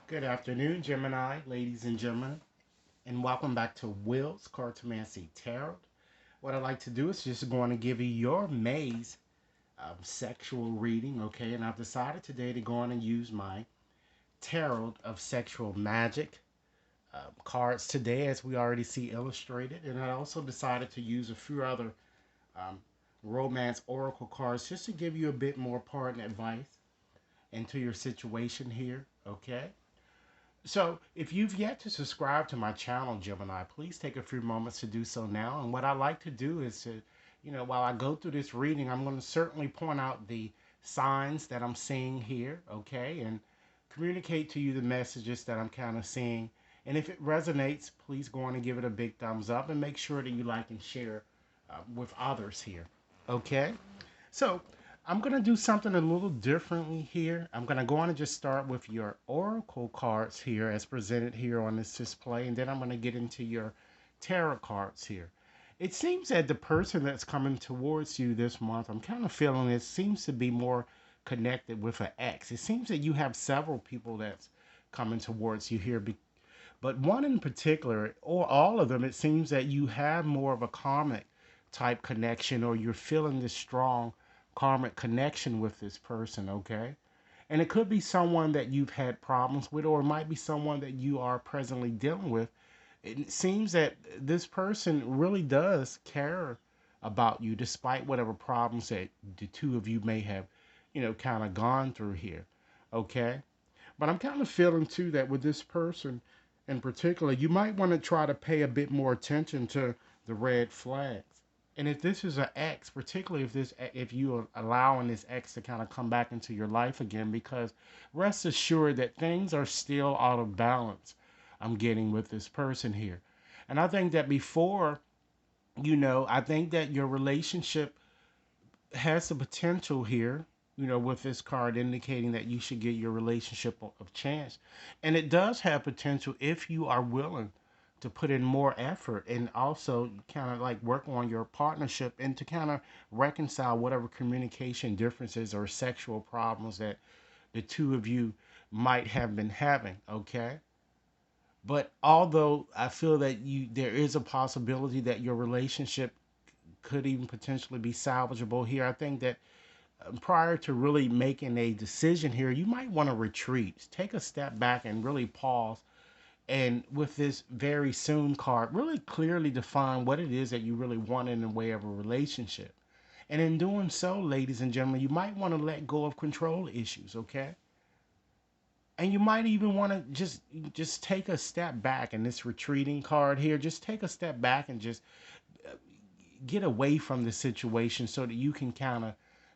Good afternoon, Gemini, ladies and gentlemen, and welcome back to Will's Cartomancy Tarot. What I'd like to do is just going to give you your maze sexual reading, okay? And I've decided today to go on and use my Tarot of Sexual Magic cards today, as we already see illustrated. And I also decided to use a few other um, romance oracle cards just to give you a bit more partner advice into your situation here, okay? So, if you've yet to subscribe to my channel, Gemini, please take a few moments to do so now. And what I like to do is to, while I go through this reading, I'm going to certainly point out the signs that I'm seeing here, okay, and communicate to you the messages that I'm kind of seeing. And if it resonates, please go on and give it a big thumbs up and make sure that you like and share with others here, okay? So I'm going to do something a little differently here. I'm going to go on and just start with your oracle cards here as presented here on this display. And then I'm going to get into your tarot cards here. It seems that the person that's coming towards you this month, I'm kind of feeling it seems to be more connected with an ex. It seems that you have several people that's coming towards you here. But one in particular, or all of them, it seems that you have more of a karmic type connection, or you're feeling this strong karmic connection with this person, okay? And it could be someone that you've had problems with, or it might be someone that you are presently dealing with. It seems that this person really does care about you, despite whatever problems that the two of you may have, kind of gone through here, okay? But I'm kind of feeling too that with this person in particular, you might want to try to pay a bit more attention to the red flags. And if this is an ex, particularly if you are allowing this ex to kind of come back into your life again, because rest assured that things are still out of balance. I'm getting with this person here. And I think that before, I think that your relationship has the potential here, with this card indicating that you should get your relationship of chance. And it does have potential if you are willing to put in more effort and also kind of like work on your partnership and to kind of reconcile whatever communication differences or sexual problems that the two of you might have been having, okay? But although I feel that there is a possibility that your relationship could even potentially be salvageable here, I think that prior to really making a decision here, you might want to retreat, take a step back, and really pause. And with this very soon card, really clearly define what it is that you really want in the way of a relationship. And in doing so, ladies and gentlemen, you might want to let go of control issues, okay? And you might even want to just take a step back in this retreating card here. Just take a step back and just get away from the situation so that you can kind of,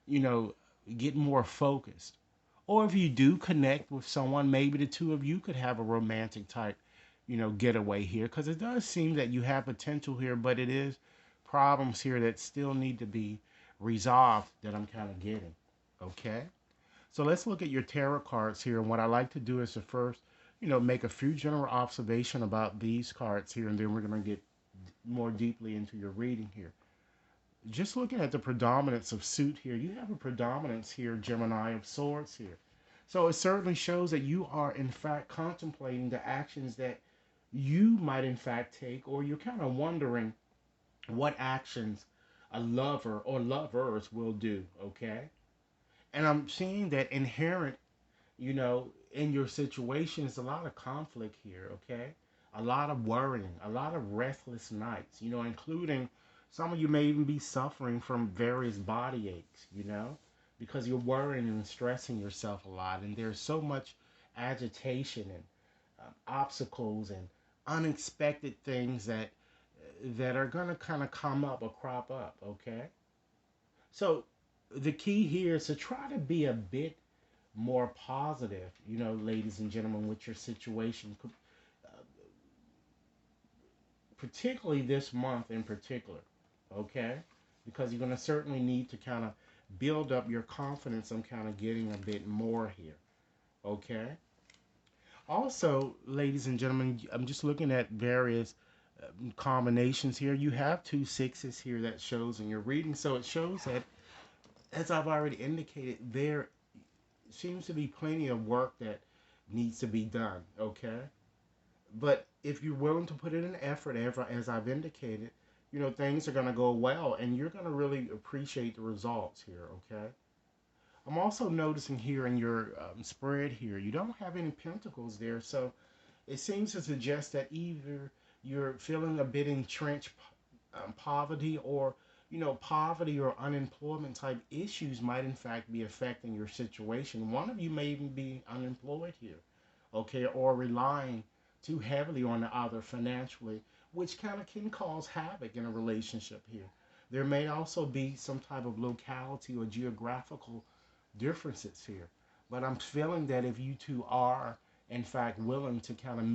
you know, get more focused. Or if you do connect with someone, maybe the two of you could have a romantic type, getaway here. Because it does seem that you have potential here, but it is problems here that still need to be resolved that I'm kind of getting. Okay? So let's look at your tarot cards here. And what I like to do is to first, make a few general observation about these cards here, and then we're going to get more deeply into your reading here. Just looking at the predominance of suit here, you have a predominance here, Gemini, of swords here. So it certainly shows that you are, in fact, contemplating the actions that you might, in fact, take, or you're kind of wondering what actions a lover or lovers will do, okay? And I'm seeing that inherent, in your situation is a lot of conflict here, okay? A lot of worrying, a lot of restless nights, including some of you may even be suffering from various body aches, because you're worrying and stressing yourself a lot. And there's so much agitation and obstacles and unexpected things that are going to kind of come up or crop up, okay? So the key here is to try to be a bit more positive, ladies and gentlemen, with your situation, particularly this month in particular, okay? Because you're going to certainly need to kind of build up your confidence. I'm kind of getting a bit more here, okay? Also, ladies and gentlemen, I'm just looking at various combinations here. You have two sixes here that shows in your reading. So it shows that, as I've already indicated, there seems to be plenty of work that needs to be done, okay? But if you're willing to put in an effort, as I've indicated, things are going to go well and you're going to really appreciate the results here, okay? I'm also noticing here in your spread here, you don't have any pentacles there, so it seems to suggest that either you're feeling a bit entrenched poverty, or poverty or unemployment type issues might in fact be affecting your situation. One of you may even be unemployed here, okay, or relying too heavily on the other financially, which kind of can cause havoc in a relationship here. There may also be some type of locality or geographical differences here, but I'm feeling that if you two are in fact willing to kind of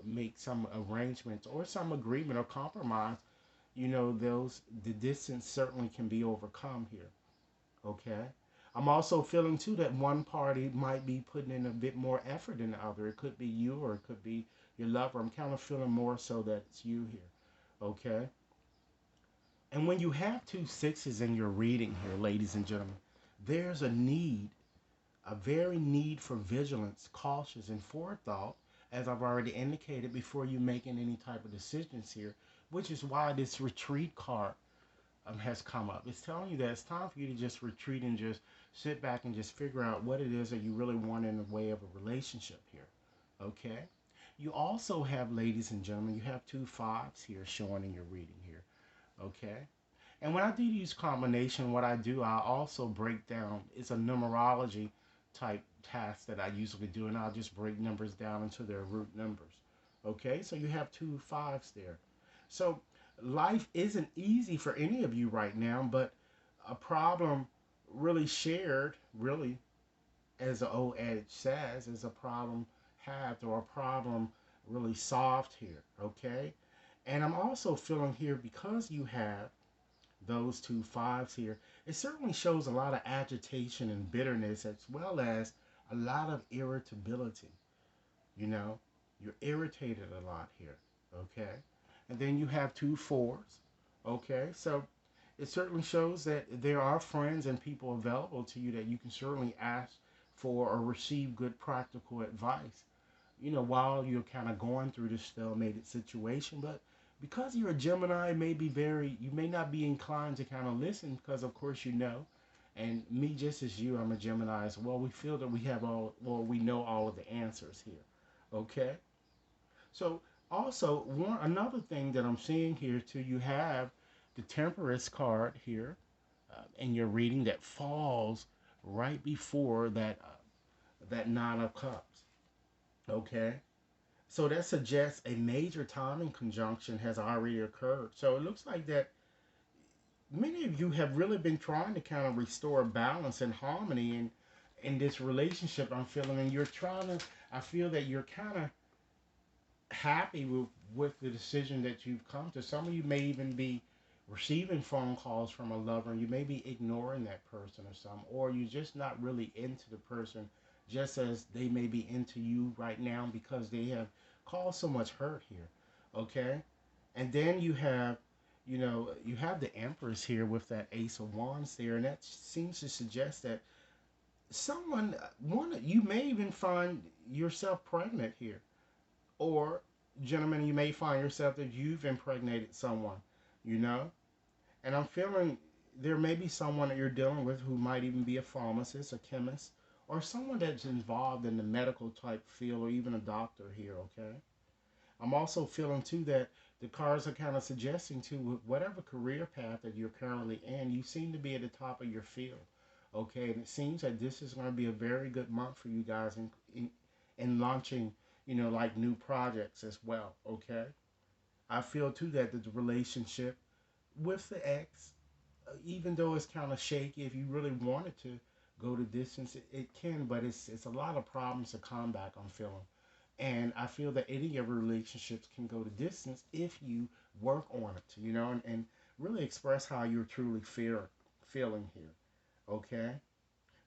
make some arrangements or some agreement or compromise, the distance certainly can be overcome here, okay? I'm also feeling too that one party might be putting in a bit more effort than the other. It could be you or it could be your lover. I'm kind of feeling more so that it's you here, okay? And when you have two sixes in your reading here, ladies and gentlemen, there's a very need for vigilance, cautious, and forethought, as I've already indicated, before you making any type of decisions here, which is why this retreat card has come up. It's telling you that it's time for you to just retreat and just sit back and just figure out what it is that you really want in the way of a relationship here, okay? You also have, ladies and gentlemen, you have two fives here showing in your reading here, okay? And when I do use combination, what I do, I also break down, it's a numerology type task that I usually do, and I'll just break numbers down into their root numbers. Okay, so you have two fives there. So life isn't easy for any of you right now, but a problem really shared, really, as the old adage says, is a problem halved or a problem really solved here. Okay, and I'm also feeling here because you have those two fives here, it certainly shows a lot of agitation and bitterness as well as a lot of irritability. You know, you're irritated a lot here, okay? And then you have two fours, okay? So it certainly shows that there are friends and people available to you that you can certainly ask for or receive good practical advice, while you're kind of going through this stalemated situation. But because you're a Gemini, you may not be inclined to kind of listen because, of course, and me just as you, I'm a Gemini as well. We feel that we know all of the answers here, okay? So also, another thing that I'm seeing here too, you have the Temperance card here in your reading that falls right before that Nine of Cups, okay? So that suggests a major timing conjunction has already occurred. So it looks like that many of you have really been trying to kind of restore balance and harmony in this relationship, I'm feeling, and I feel that you're kind of happy with the decision that you've come to. Some of you may even be receiving phone calls from a lover and you may be ignoring that person or you're just not really into the person just as they may be into you right now because they have caused so much hurt here, okay? And then you have the Empress here with that Ace of Wands there, and that seems to suggest that you may even find yourself pregnant here, or gentlemen, you may find yourself that you've impregnated someone, you know? And I'm feeling there may be someone that you're dealing with who might even be a pharmacist, a chemist, or someone that's involved in the medical type field, or even a doctor here, okay? I'm also feeling too that the cards are kind of suggesting too, whatever career path that you're currently in, you seem to be at the top of your field, okay? And it seems that this is going to be a very good month for you guys in launching, like new projects as well, okay? I feel too that the relationship with the ex, even though it's kind of shaky, if you really wanted to go the distance, it can, but it's a lot of problems to combat, I'm feeling. And I feel that any of your relationships can go the distance if you work on it, and really express how you're truly feeling here, okay?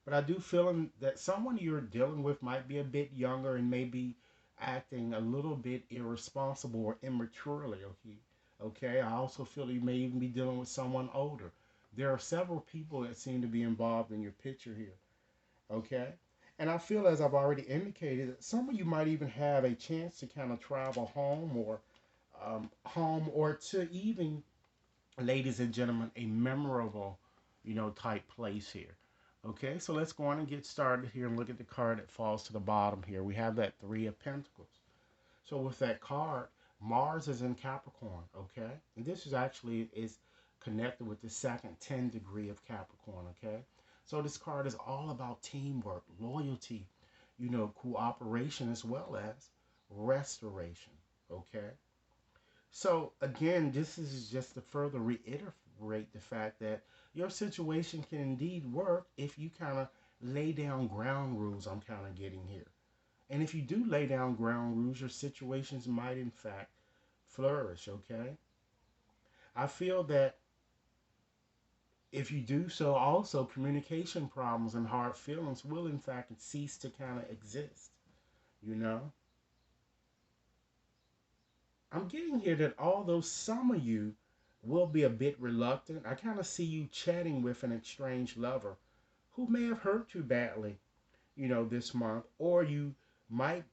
But I do feel that someone you're dealing with might be a bit younger and may be acting a little bit irresponsible or immaturely, okay? Okay, I also feel you may even be dealing with someone older. There are several people that seem to be involved in your picture here, okay? And I feel, as I've already indicated, that some of you might even have a chance to kind of travel home, or to even, ladies and gentlemen, a memorable, type place here. Okay, so let's go on and get started here and look at the card that falls to the bottom here. We have that Three of Pentacles. So with that card, Mars is in Capricorn, okay? And this is actually is connected with the second 10 degree of Capricorn, okay? So this card is all about teamwork, loyalty, cooperation, as well as restoration, okay? So again, this is just to further reiterate the fact that your situation can indeed work if you kind of lay down ground rules. I'm kind of getting here. And if you do lay down ground rules, your situations might in fact flourish, okay? I feel that if you do so, also communication problems and hard feelings will in fact cease to kind of exist, you know? I'm getting here that although some of you will be a bit reluctant, I kind of see you chatting with an estranged lover who may have hurt you badly, this month, or you might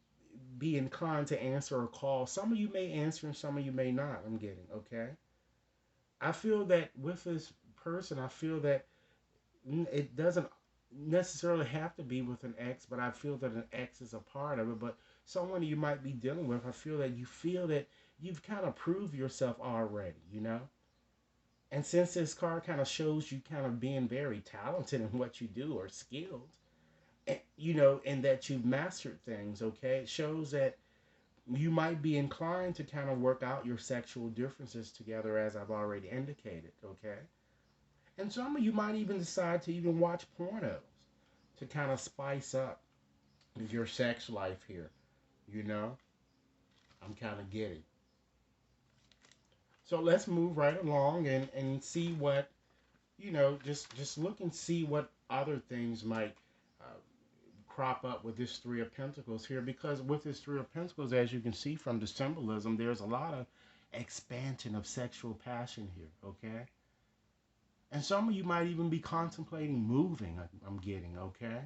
be inclined to answer a call. Some of you may answer and some of you may not. I'm getting, okay? I feel that with this person, I feel that it doesn't necessarily have to be with an ex, but I feel that an ex is a part of it. But someone you might be dealing with, I feel that you've kind of proved yourself already, And since this card kind of shows you kind of being very talented in what you do or skilled, and that you've mastered things, okay, it shows that you might be inclined to kind of work out your sexual differences together, as I've already indicated, okay? And some of you might even decide to even watch pornos to kind of spice up your sex life here, you know? I'm kind of getting. So let's move right along and see what, just look and see what other things might uh, crop up with this Three of Pentacles here, because with this Three of Pentacles, as you can see from the symbolism, there's a lot of expansion of sexual passion here, okay? And some of you might even be contemplating moving, I'm getting, okay?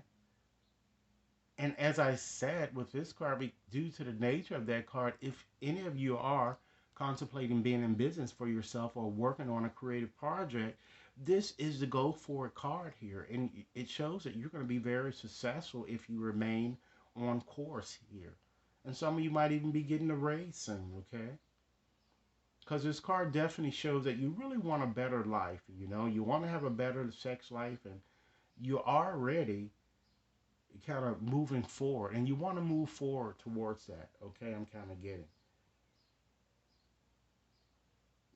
And as I said with this card, due to the nature of that card, if any of you are contemplating being in business for yourself or working on a creative project, this is the go for it card here. And it shows that you're going to be very successful if you remain on course here. And some of you might even be getting a raise soon, okay? Because this card definitely shows that you really want a better life, You want to have a better sex life, and you're already kind of moving forward, and you want to move forward towards that, okay? I'm kind of getting.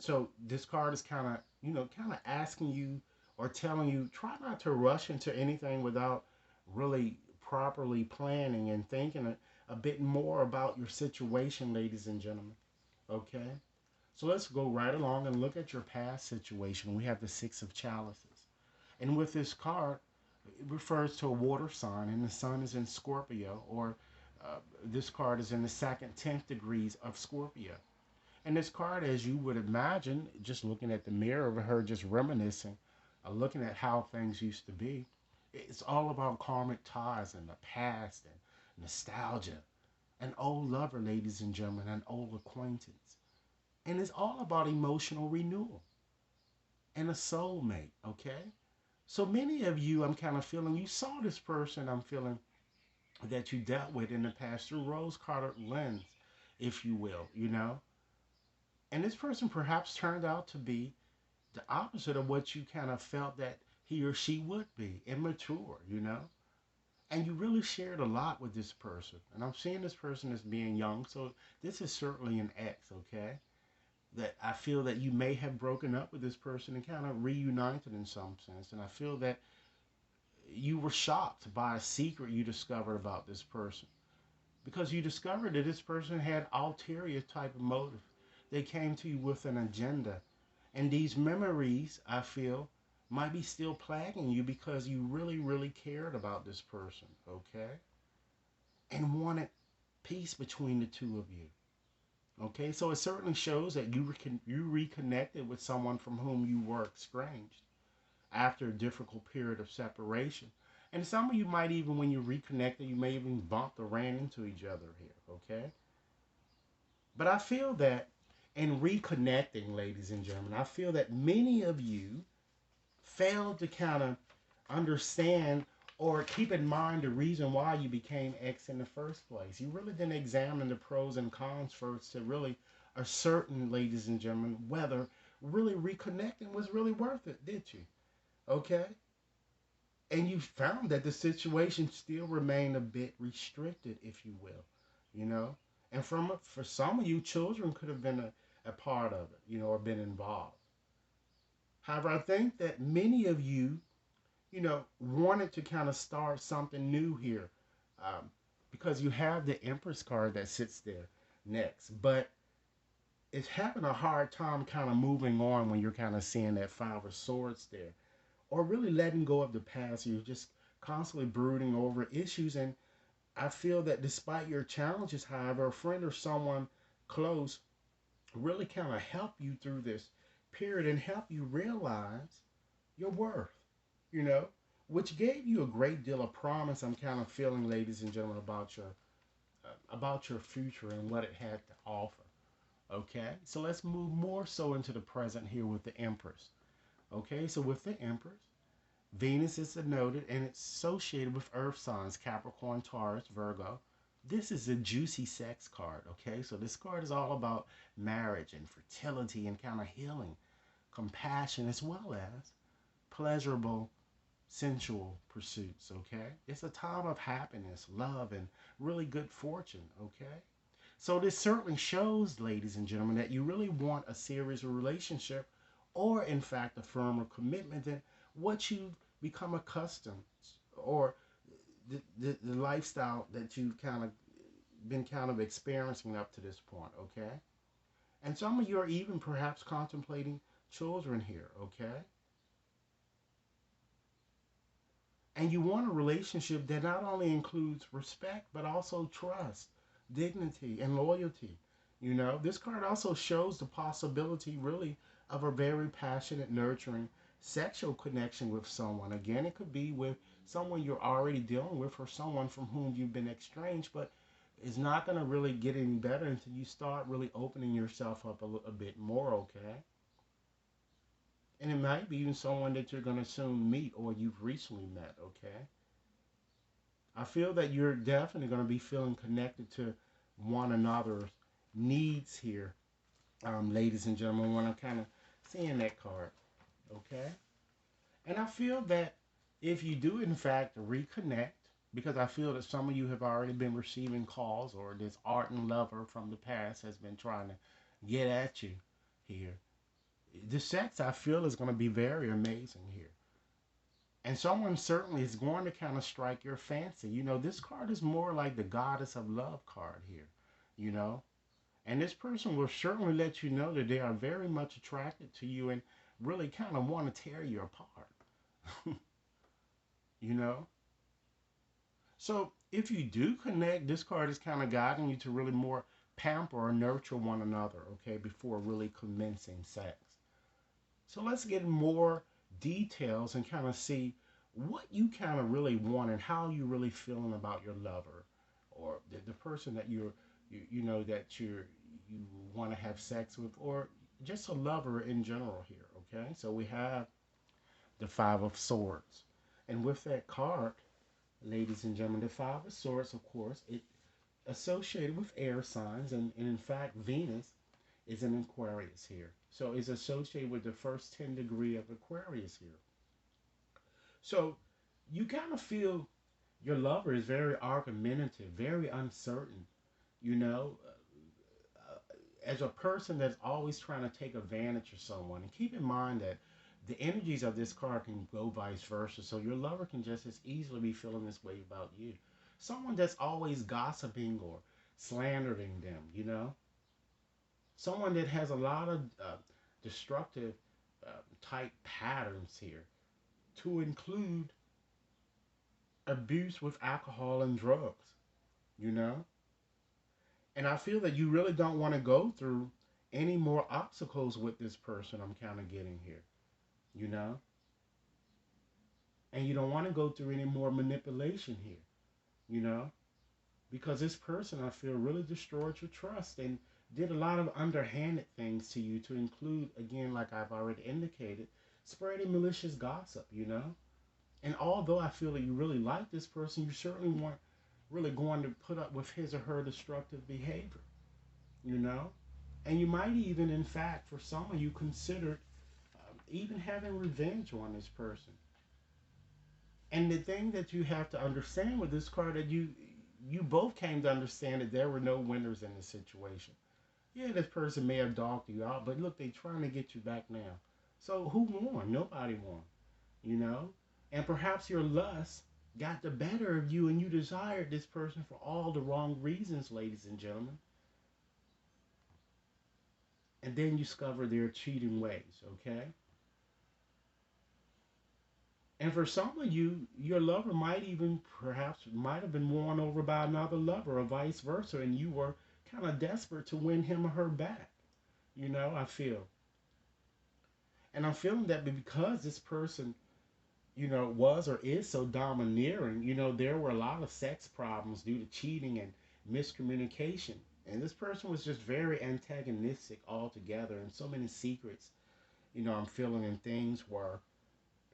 So this card is kind of, kind of asking you or telling you, try not to rush into anything without really properly planning and thinking a bit more about your situation, ladies and gentlemen, okay? So let's go right along and look at your past situation. We have the Six of Chalices. And with this card, it refers to a water sign, and the sun is in Scorpio, or this card is in the second 10th degrees of Scorpio. And this card, as you would imagine, just looking at the mirror of her, just reminiscing, looking at how things used to be, it's all about karmic ties and the past and nostalgia. An old lover, ladies and gentlemen, an old acquaintance. And it's all about emotional renewal and a soulmate, okay? So many of you, I'm kind of feeling, you saw this person, I'm feeling, that you dealt with in the past through rose-colored lens, if you will, And this person perhaps turned out to be the opposite of what you kind of felt that he or she would be, immature, And you really shared a lot with this person. And I'm seeing this person as being young, so this is certainly an ex, okay? That I feel that you may have broken up with this person and kind of reunited in some sense. And I feel that you were shocked by a secret you discovered about this person, because you discovered that this person had ulterior type of motive. They came to you with an agenda. And these memories, I feel, might be still plaguing you because you really, really cared about this person, okay? And wanted peace between the two of you. Okay, so it certainly shows that you reconnected with someone from whom you were estranged after a difficult period of separation. And some of you might even, when you reconnected, you may even bumped or ran into each other here, okay? But I feel that in reconnecting, ladies and gentlemen, I feel that many of you failed to kind of understand or keep in mind the reason why you became X in the first place. You really didn't examine the pros and cons first to really ascertain, ladies and gentlemen, whether really reconnecting was really worth it, did you? Okay? And you found that the situation still remained a bit restricted, if you will, you know? And for some of you, children could have been a part of it, or been involved. However, I think that many of you, wanted to kind of start something new here, um, because you have the Empress card that sits there next. But it's having a hard time kind of moving on when you're kind of seeing that Five of Swords there, or really letting go of the past. You're just constantly brooding over issues. And I feel that despite your challenges, however, a friend or someone close really kind of help you through this period and help you realize your worth, you know, which gave you a great deal of promise. I'm kind of feeling, ladies and gentlemen, about your future and what it had to offer. Okay, so let's move more so into the present here with the Empress. Okay, so with the Empress, Venus is denoted and it's associated with earth signs Capricorn, Taurus, Virgo. This is a juicy sex card, okay? So this card is all about marriage and fertility and kind of healing, compassion, as well as pleasurable, sensual pursuits, okay? It's a time of happiness, love, and really good fortune, okay? So this certainly shows, ladies and gentlemen, that you really want a serious relationship or, in fact, a firmer commitment than what you've become accustomed or the lifestyle that you've kind of been kind of experiencing up to this point, okay? And some of you are even perhaps contemplating children here, okay? And you want a relationship that not only includes respect, but also trust, dignity, and loyalty. This card also shows the possibility, really, of a very passionate, nurturing sexual connection with someone. Again, it could be with someone you're already dealing with or someone from whom you've been estranged, but it's not going to really get any better until you start really opening yourself up a bit more, okay? And it might be even someone that you're going to soon meet or you've recently met, okay? I feel that you're definitely going to be feeling connected to one another's needs here, ladies and gentlemen, when I'm kind of seeing that card, okay? And I feel that if you do, in fact, reconnect, because I feel that some of you have already been receiving calls or this ardent lover from the past has been trying to get at you here. The sex, I feel, is going to be very amazing here. And someone certainly is going to kind of strike your fancy. This card is more like the goddess of love card here, you know. And this person will certainly let you know that they are very much attracted to you and really kind of want to tear you apart, you know. So if you do connect, this card is kind of guiding you to really more pamper or nurture one another, okay, before really commencing sex. So let's get more details and kind of see what you kind of really want and how you really feeling about your lover or the person that you want to have sex with, or just a lover in general here, okay? So we have the Five of Swords. And with that card, ladies and gentlemen, the Five of Swords, of course, it associated with air signs, and in fact, Venus is an Aquarius here. So it's associated with the first 10 degree of Aquarius here. So you kind of feel your lover is very argumentative, very uncertain, you know, as a person that's always trying to take advantage of someone. And keep in mind that the energies of this card can go vice versa. So your lover can just as easily be feeling this way about you. Someone that's always gossiping or slandering them, Someone that has a lot of destructive type patterns here, to include abuse with alcohol and drugs, you know? And I feel that you really don't want to go through any more obstacles with this person I'm kind of getting here, you know? And you don't want to go through any more manipulation here, you know, because this person, I feel, really destroyed your trust and did a lot of underhanded things to you, to include, again, like I've already indicated, spreading malicious gossip, you know. And although I feel that you really like this person, you certainly weren't really going to put up with his or her destructive behavior, you know. And you might even, in fact, for some of you, considered even having revenge on this person. And the thing that you have to understand with this card, that you both came to understand that there were no winners in this situation. Yeah, this person may have dogged you out, but look, they're trying to get you back now. So who won? Nobody won, you know? And perhaps your lust got the better of you and you desired this person for all the wrong reasons, ladies and gentlemen. And then you discover their cheating ways, okay? And for some of you, your lover might even perhaps might have been won over by another lover or vice versa, and you were kind of desperate to win him or her back. You know, I feel. And I'm feeling that because this person, you know, was or is so domineering, you know, there were a lot of sex problems due to cheating and miscommunication. And this person was just very antagonistic altogether, and so many secrets, you know, I'm feeling, and things were,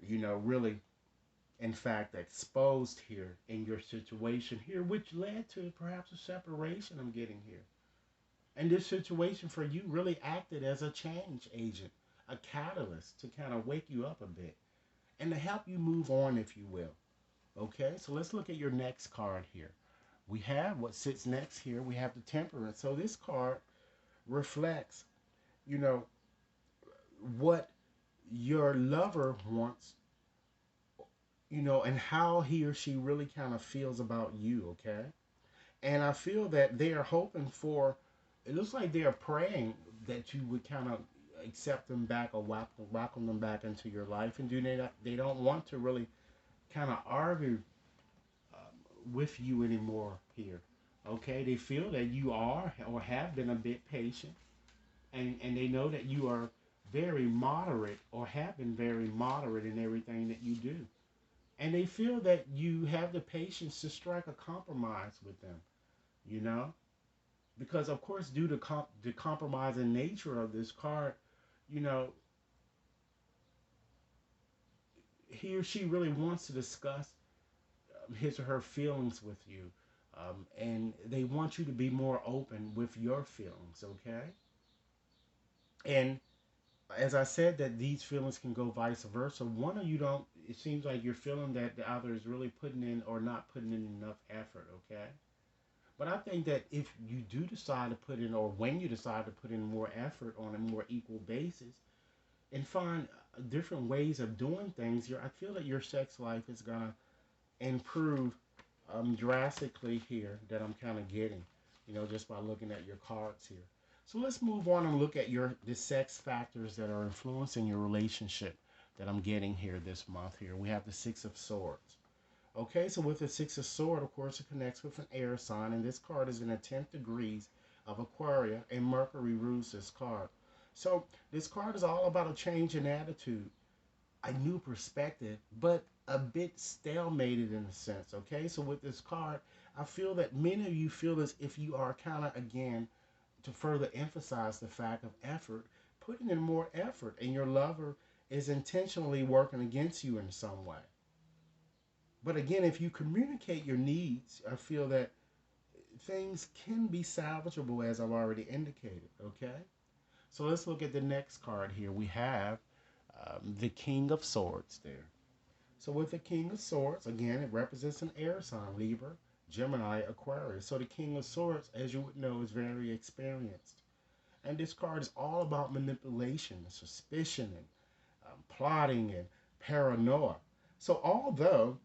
you know, really in fact exposed here in your situation here, which led to perhaps a separation I'm getting here. And this situation for you really acted as a change agent, a catalyst to kind of wake you up a bit and to help you move on, if you will. Okay, so let's look at your next card here. We have what sits next here. We have the Temperance. So this card reflects, you know, what your lover wants, you know, and how he or she really kind of feels about you, okay? And I feel that they are hoping for, it looks like they are praying that you would kind of accept them back or welcome them back into your life. And they don't want to really kind of argue with you anymore here. Okay, they feel that you are or have been a bit patient, and they know that you are very moderate or have been very moderate in everything that you do. And they feel that you have the patience to strike a compromise with them, you know? Because, of course, due to the compromising nature of this card, you know, he or she really wants to discuss his or her feelings with you. And they want you to be more open with your feelings, okay? And as I said, that these feelings can go vice versa. One of you don't, it seems like you're feeling that the other is really putting in or not putting in enough effort, okay? But I think that if you do decide to put in, or when you decide to put in more effort on a more equal basis and find different ways of doing things, I feel that your sex life is going to improve drastically here, that I'm kind of getting, you know, just by looking at your cards here. So let's move on and look at the sex factors that are influencing your relationship that I'm getting here this month here. We have the Six of Swords. Okay, so with the Six of Swords, of course, it connects with an air sign, and this card is in the 10th degrees of Aquarius, and Mercury rules this card. So this card is all about a change in attitude, a new perspective, but a bit stalemated in a sense. Okay, so with this card, I feel that many of you feel as if you are kind of, again, to further emphasize the fact of effort, putting in more effort, and your lover is intentionally working against you in some way. But again, if you communicate your needs, I feel that things can be salvageable, as I've already indicated. Okay, so let's look at the next card here. We have the King of Swords there. So with the King of Swords, again, it represents an air sign: Libra, Gemini, Aquarius. So the King of Swords, as you would know, is very experienced. And this card is all about manipulation, suspicion, and plotting and paranoia. So although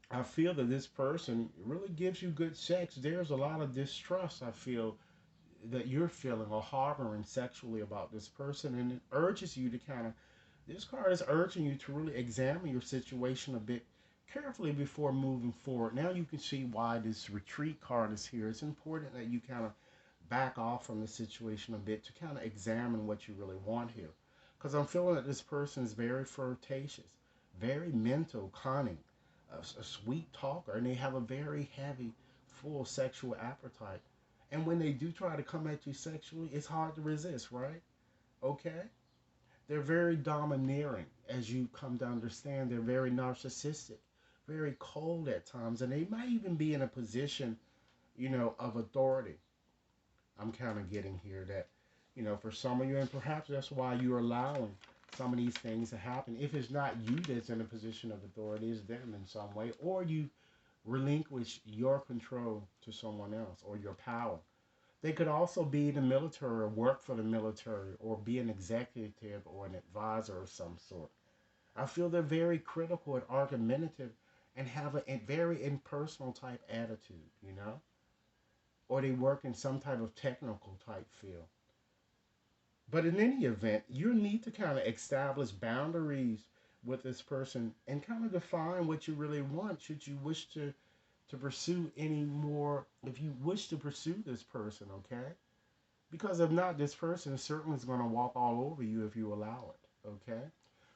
I feel that this person really gives you good sex, there's a lot of distrust, I feel, that you're feeling or harboring sexually about this person. And it urges you to kind of, this card is urging you to really examine your situation a bit carefully before moving forward. Now you can see why this retreat card is here. It's important that you kind of back off from the situation a bit to kind of examine what you really want here. Because I'm feeling that this person is very flirtatious, very mental, cunning, a sweet talker, and they have a very heavy, full sexual appetite. And when they do try to come at you sexually, it's hard to resist, right? Okay? They're very domineering, as you come to understand. They're very narcissistic, very cold at times, and they might even be in a position, of authority. I'm kind of getting here that, for some of you, and perhaps that's why you're allowing some of these things to happen. If it's not you that's in a position of authority, it's them in some way, or you relinquish your control to someone else or your power. They could also be in the military or work for the military or be an executive or an advisor of some sort. I feel they're very critical and argumentative and have a very impersonal type attitude. Or they work in some type of technical type field. But in any event, you need to kind of establish boundaries with this person and kind of define what you really want should you wish to pursue any more, if you wish to pursue this person, okay? Because if not, this person certainly is going to walk all over you if you allow it, okay?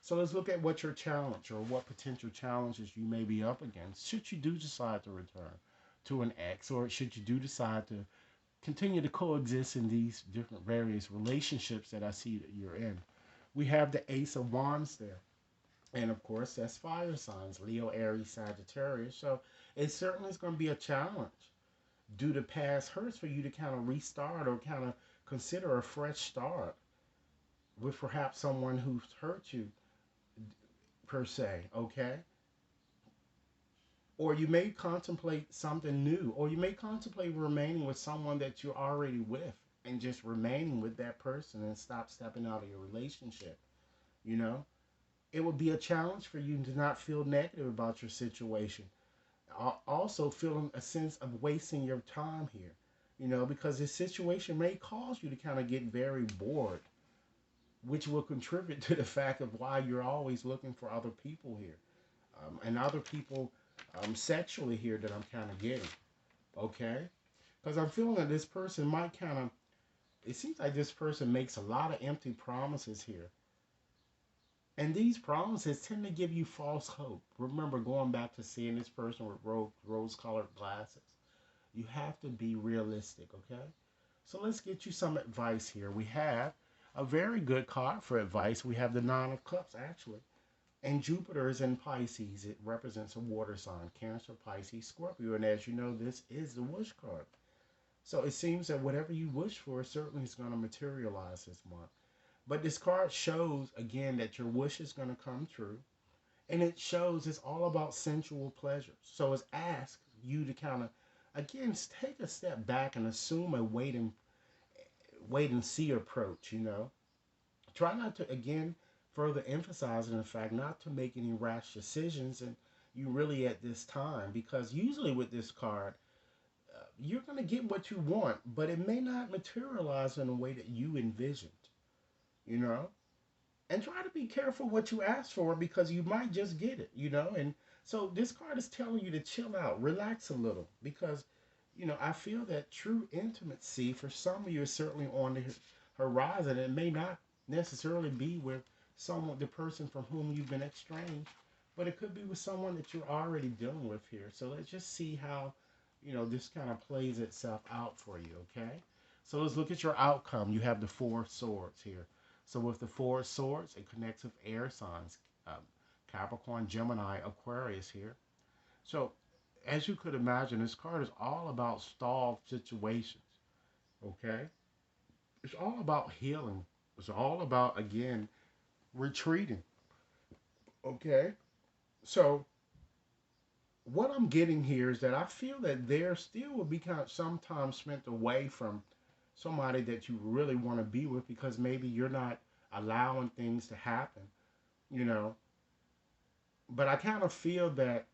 So let's look at what your challenge or what potential challenges you may be up against should you do decide to return to an ex, or should you do decide to continue to coexist in these different various relationships that I see that you're in. We have the Ace of Wands there. And of course, that's fire signs, Leo, Aries, Sagittarius. So it certainly is going to be a challenge due to past hurts for you to kind of restart or kind of consider a fresh start with perhaps someone who's hurt you, per se, okay? Or you may contemplate something new, or you may contemplate remaining with someone that you're already with and just remaining with that person and stop stepping out of your relationship. You know, it would be a challenge for you to not feel negative about your situation. Also, feeling a sense of wasting your time here, because this situation may cause you to kind of get very bored, which will contribute to the fact of why you're always looking for other people here, and other people sexually here that I'm kind of getting. Okay? Because I'm feeling that this person might kind of, it seems like this person makes a lot of empty promises here. And these promises tend to give you false hope. Remember, going back to seeing this person with rose colored glasses. You have to be realistic, okay? So let's get you some advice here. We have a very good card for advice. We have the Nine of Cups, actually. And Jupiter is in Pisces. It represents a water sign, Cancer, Pisces, Scorpio. And as you know, this is the wish card. So it seems that whatever you wish for certainly is going to materialize this month. But this card shows, again, that your wish is going to come true. And it shows it's all about sensual pleasures. So it's asked you to kind of, again, take a step back and assume a wait and see approach. Try not to, again, further emphasizing the fact not to make any rash decisions and you really at this time, because usually with this card you're going to get what you want, but it may not materialize in a way that you envisioned, you know and try to be careful what you ask for, because you might just get it. And so this card is telling you to chill out, relax a little, because I feel that true intimacy for some of you is certainly on the horizon. It may not necessarily be with someone, the person from whom you've been estranged, but it could be with someone that you're already dealing with here. So let's just see how, this kind of plays itself out for you, okay? So let's look at your outcome. You have the Four of Swords here. So with the Four of Swords, it connects with air signs, Capricorn, Gemini, Aquarius here. So as you could imagine, this card is all about stalled situations, okay? It's all about healing. It's all about, again, retreating, okay? So what I'm getting here is that I feel that there still will be kind of sometimes spent away from somebody that you really want to be with, because maybe you're not allowing things to happen, you know. But I kind of feel that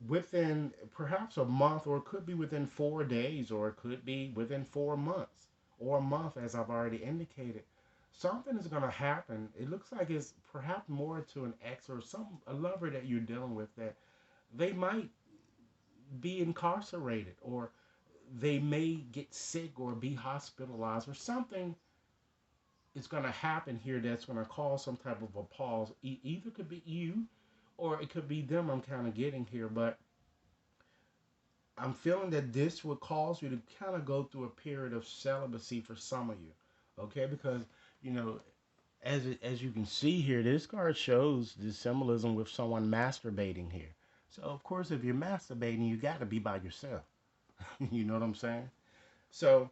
within perhaps a month, or it could be within 4 days, or it could be within 4 months, or a month, as I've already indicated, something is going to happen. It looks like it's perhaps more to an ex or a lover that you're dealing with, that they might be incarcerated, or they may get sick or be hospitalized, or something is going to happen here that's going to cause some type of a pause. Either could be you or it could be them I'm kind of getting here, but I'm feeling that this would cause you to kind of go through a period of celibacy for some of you, okay? Because you know, as you can see here, this card shows the symbolism with someone masturbating here. So of course, if you're masturbating, you got to be by yourself. You know what I'm saying? So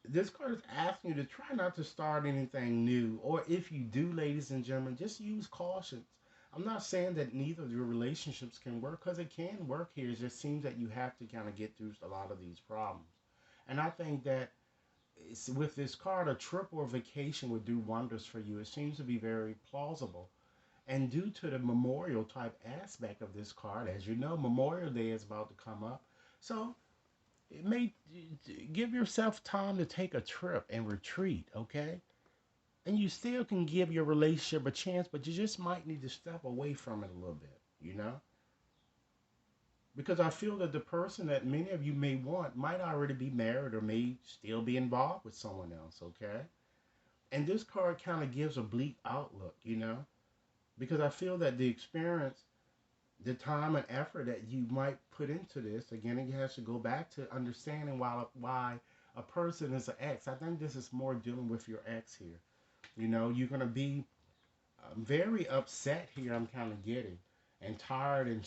this card is asking you to try not to start anything new, or if you do, ladies and gentlemen, just use caution. I'm not saying that neither of your relationships can work, because it can work here. It just seems that you have to kind of get through a lot of these problems. And I think that with this card, a trip or vacation would do wonders for you. It seems to be very plausible. And due to the memorial type aspect of this card, as you know, Memorial Day is about to come up. So it may give yourself time to take a trip and retreat, okay? And you still can give your relationship a chance, but you just might need to step away from it a little bit, you know? Because I feel that the person that many of you may want might already be married or may still be involved with someone else, okay? And this card kind of gives a bleak outlook, you know? Because I feel that the experience, the time and effort that you might put into this, again, it has to go back to understanding why a person is an ex. I think this is more dealing with your ex here. You know, you're going to be very upset here, I'm kind of getting, and tired and